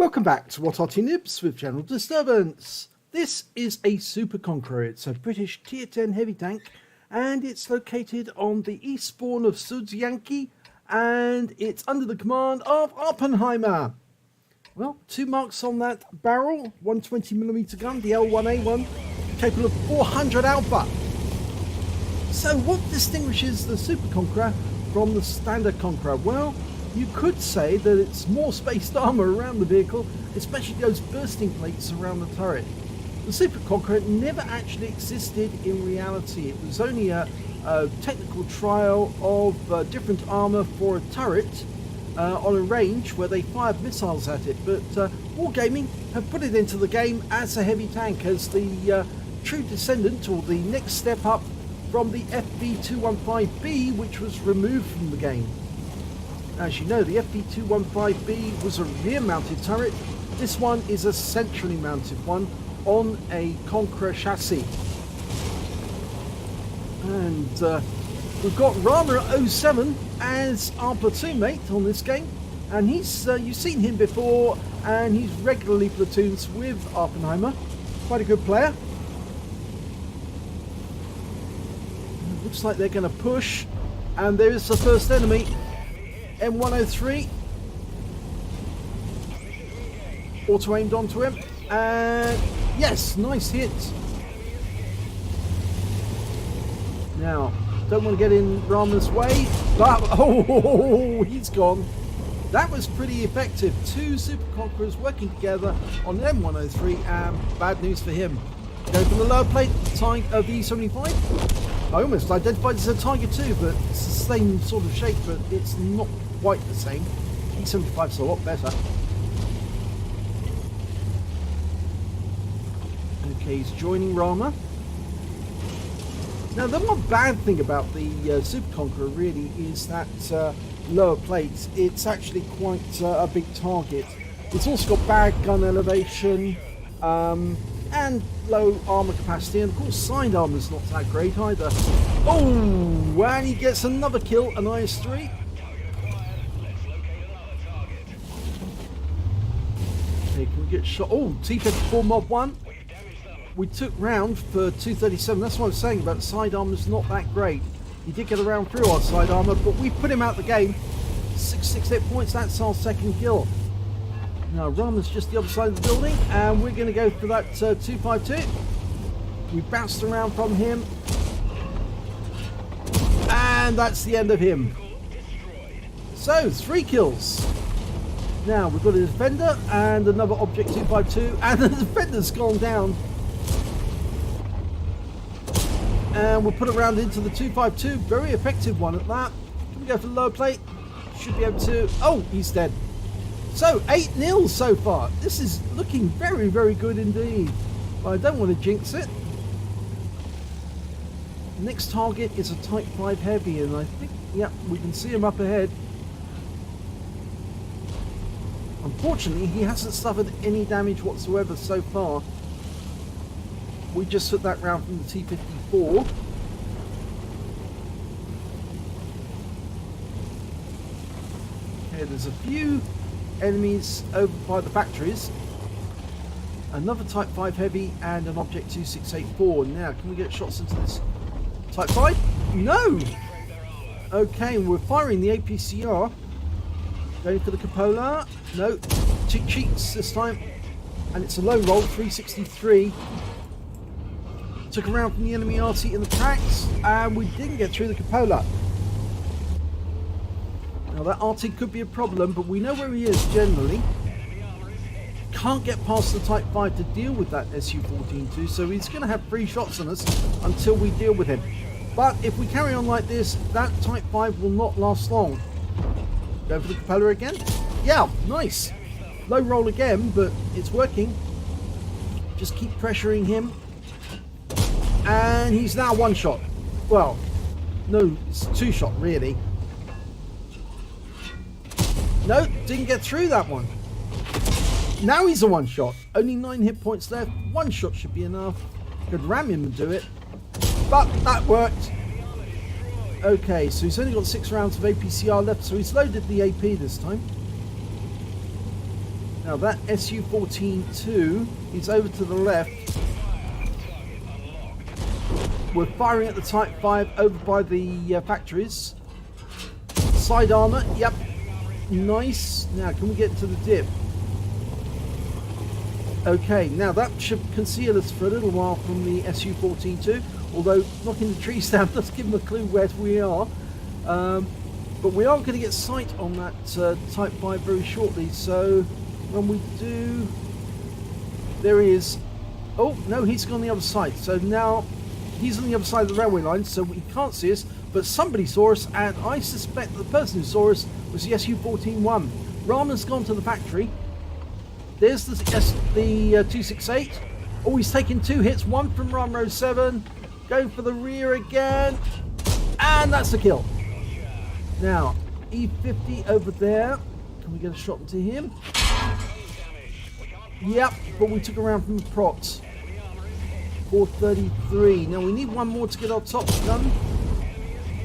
Welcome back to What Arty Noobs with General Disturbance. This is a Super Conqueror. It's a British Tier 10 heavy tank and it's located on the east spawn of Studzianki and it's under the command of Awppenheimer. Well, 2 marks on that barrel, 120mm gun, the L1A1, capable of 400 alpha. So what distinguishes the Super Conqueror from the standard Conqueror? Well, you could say that it's more spaced armour around the vehicle, especially those bursting plates around the turret. The Super Conqueror never actually existed in reality. It was only a technical trial of different armour for a turret on a range where they fired missiles at it. But Wargaming have put it into the game as a heavy tank, as the true descendant, or the next step up from the FV215B, which was removed from the game. As you know, the FV215B was a rear-mounted turret. This one is a centrally mounted one on a Conqueror chassis. And we've got Rama 07 as our platoon mate on this game. And he's you've seen him before, and he's regularly platoons with Awppenheimer. Quite a good player. It looks like they're going to push, and there is the first enemy. M103 auto aimed onto him, and yes, nice hit. Now, don't want to get in Rama's way, but oh, he's gone. That was pretty effective. 2 Super Conquerors working together on M103, and bad news for him. Going for the lower plate, tank of the E75. I almost identified it as a Tiger 2, but it's the same sort of shape, but it's not quite the same. E75's a lot better. Okay, he's joining Rama. Now, the one bad thing about the Super Conqueror really is that lower plate. It's actually quite a big target. It's also got bad gun elevation and low armor capacity, and of course side armor's not that great either. Oh, and he gets another kill, an IS-3. Okay, can we get shot? Oh, T-54 Mod 1. We took round for 237. That's what I was saying about the side armor's not that great. He did get around through our side armor, but we put him out the game. 668 points, that's our second kill. Now, Rama's just the other side of the building, and we're going to go for that 252. We bounced around from him, and that's the end of him. So, 3 kills. Now, we've got a defender and another object 252, and the defender's gone down. And we'll put it around into the 252, very effective one at that. Can we go for the lower plate? Should be able to. Oh, he's dead. So, 8-0 so far. This is looking very, very good indeed. But I don't want to jinx it. The next target is a Type 5 Heavy, and I think, yep, we can see him up ahead. Unfortunately, he hasn't suffered any damage whatsoever so far. We just took that round from the T-54. Okay, there's a few enemies over by the factories. Another Type 5 Heavy and an Object 2684. Now, can we get shots into this Type 5? No! Okay, we're firing the APCR. Going for the cupola. No, cheats this time. And it's a low roll, 363. Took a round from the enemy Arty in the tracks, and we didn't get through the cupola. Now that Arty could be a problem, but we know where he is generally. Can't get past the Type 5 to deal with that Su-14-2, so he's going to have 3 shots on us until we deal with him. But if we carry on like this, that Type 5 will not last long. Go for the cupola again. Yeah, nice. Low roll again, but it's working. Just keep pressuring him. And he's now 1 shot. Well, no, it's 2 shot really. No, didn't get through that one. Now he's a 1 shot. Only 9 hit points left. 1 shot should be enough. Could ram him and do it. But that worked. Okay, so he's only got 6 rounds of APCR left, so he's loaded the AP this time. Now that Su-14-2 is over to the left. We're firing at the Type 5 over by the factories. Side armor, yep. Nice. Now, can we get to the dip? Okay, now that should conceal us for a little while from the Su-14-2. Although knocking the trees down does give them a clue where we are. But we are going to get sight on that Type 5 very shortly. So when we do... There he is. Oh, no, he's gone the other side. So now he's on the other side of the railway line, so he can't see us. But somebody saw us, and I suspect the person who saw us was the Su-14-1. Rama's gone to the factory. There's the 268. Oh, he's taking 2 hits, one from Rama 07. Going for the rear again. And that's the kill. Now, E50 over there. Can we get a shot into him? Yep, but we took around from the procs. 433. Now we need one more to get our top gun.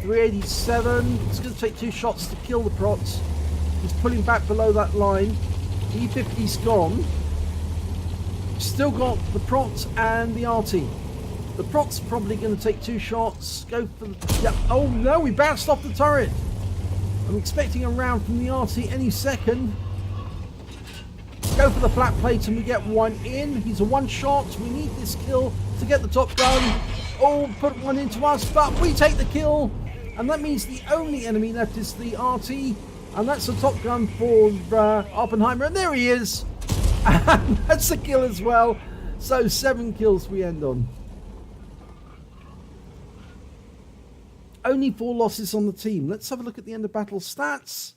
387. It's going to take 2 shots to kill the procs. He's pulling back below that line. E50's gone. Still got the procs and the Arty. The procs probably going to take 2 shots. Go for the... Yep. Oh no, we bounced off the turret. I'm expecting a round from the Arty any second. Go for the flat plate and we get one in. He's a 1 shot. We need this kill to get the top gun. Oh, put one into us, but we take the kill. And that means the only enemy left is the Arty. And that's the top gun for Awppenheimer. And there he is. And that's the kill as well. So 7 kills we end on. Only 4 losses on the team. Let's have a look at the end of battle stats.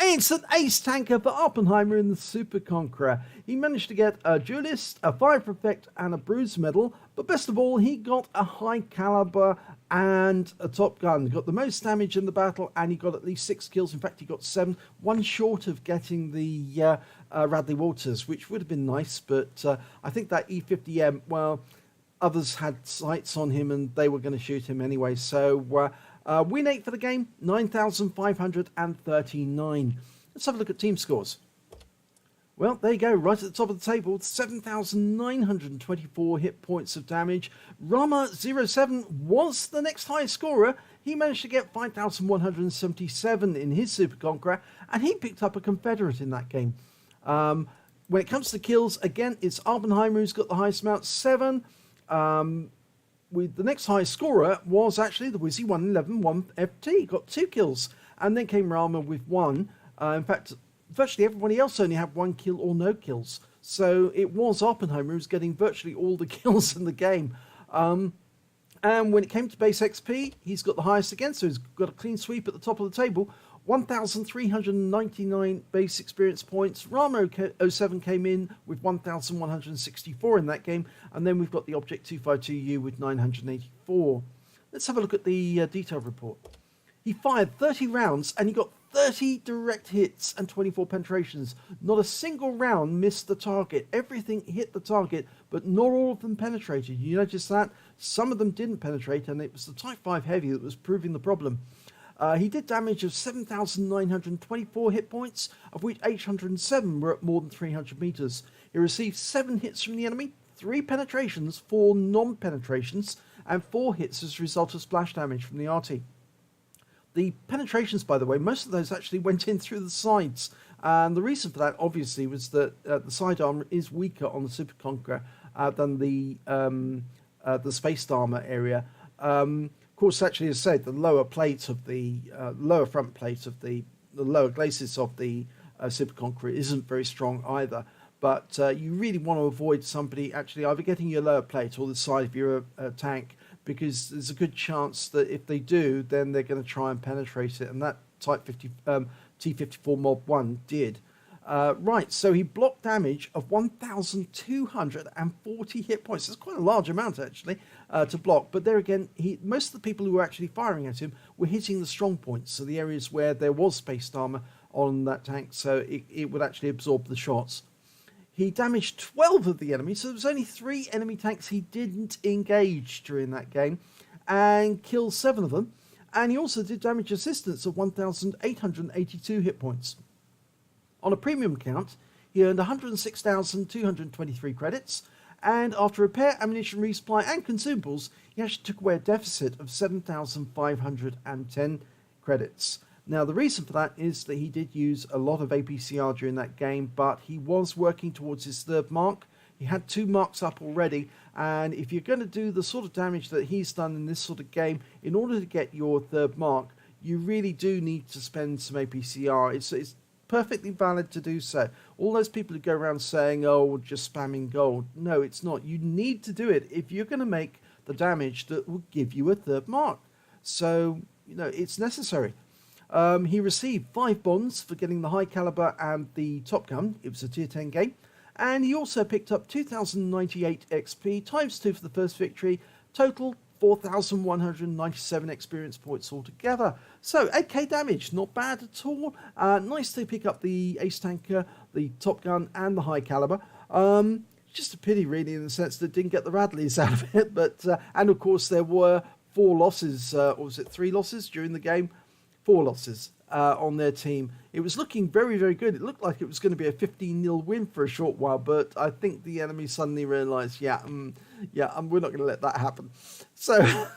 Instant ace tanker for Awppenheimer in the Super Conqueror. He managed to get a duelist, a fire effect, and a bruise medal. But best of all, he got a high caliber and a top gun. He got the most damage in the battle, and he got at least 6 kills. In fact, he got 7, 1 short of getting the Radley Walters, which would have been nice. But I think that E50M, well, others had sights on him, and they were going to shoot him anyway. So win 8 for the game, 9,539. Let's have a look at team scores. Well, there you go, right at the top of the table, 7,924 hit points of damage. Rama 07 was the next highest scorer. He managed to get 5,177 in his Super Conqueror, and he picked up a Confederate in that game. When it comes to kills, again, it's Awppenheimer who's got the highest amount, 7. With the next highest scorer was actually the Wizzy 111 1FT, got 2 kills, and then came Rama with 1. In fact, virtually everybody else only had 1 kill or no kills, so it was Awppenheimer who was getting virtually all the kills in the game. And when it came to base XP, he's got the highest again, so he's got a clean sweep at the top of the table. 1,399 base experience points. Rama 07 came in with 1,164 in that game. And then we've got the Object 252U with 984. Let's have a look at the detailed report. He fired 30 rounds and he got 30 direct hits and 24 penetrations. Not a single round missed the target. Everything hit the target, but not all of them penetrated. You notice that? Some of them didn't penetrate, and it was the Type 5 Heavy that was proving the problem. He did damage of 7,924 hit points, of which 807 were at more than 300 meters. He received 7 hits from the enemy, 3 penetrations, 4 non-penetrations, and 4 hits as a result of splash damage from the Arty. The penetrations, by the way, most of those actually went in through the sides. And the reason for that, obviously, was that the side armor is weaker on the Super Conqueror than the spaced armor area. Of course, actually, as I said, the lower plate of the lower front plate of the lower glacis of the Super Conqueror isn't very strong either. But you really want to avoid somebody actually either getting your lower plate or the side of your tank, because there's a good chance that if they do, then they're going to try and penetrate it. And that Type 50 T54 Mod 1 did. Right, so he blocked damage of 1,240 hit points. That's quite a large amount, actually, to block. But there again, most of the people who were actually firing at him were hitting the strong points, so the areas where there was spaced armor on that tank, so it would actually absorb the shots. He damaged 12 of the enemies, so there was only 3 enemy tanks he didn't engage during that game, and killed 7 of them. and he also did damage assistance of 1,882 hit points. On a premium account, he earned 106,223 credits, and after repair, ammunition resupply and consumables, he actually took away a deficit of 7,510 credits. Now, the reason for that is that he did use a lot of APCR during that game, but he was working towards his third mark. He had 2 marks up already, and if you're going to do the sort of damage that he's done in this sort of game, in order to get your third mark, you really do need to spend some APCR. It's perfectly valid to do so. All those people who go around saying, oh, we're just spamming gold. No, it's not. You need to do it if you're going to make the damage that will give you a third mark. So, you know, it's necessary. He received 5 bonds for getting the high caliber and the Top Gun. It was a tier 10 game. And he also picked up 2,098 XP times 2 for the first victory. Total 4,197 experience points altogether. So 8k damage, not bad at all. Nice to pick up the Ace Tanker, the Top Gun and the high caliber. Just a pity really in the sense that it didn't get the Radleys out of it. But and of course there were 4 losses, or was it 3 losses during the game? 4 losses on their team. It was looking very, very good. It looked like it was going to be a 15-0 win for a short while, but I think the enemy suddenly realised, we're not going to let that happen. So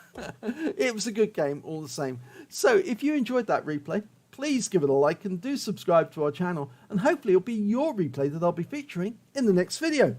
it was a good game all the same. So if you enjoyed that replay, please give it a like and do subscribe to our channel, and hopefully it'll be your replay that I'll be featuring in the next video.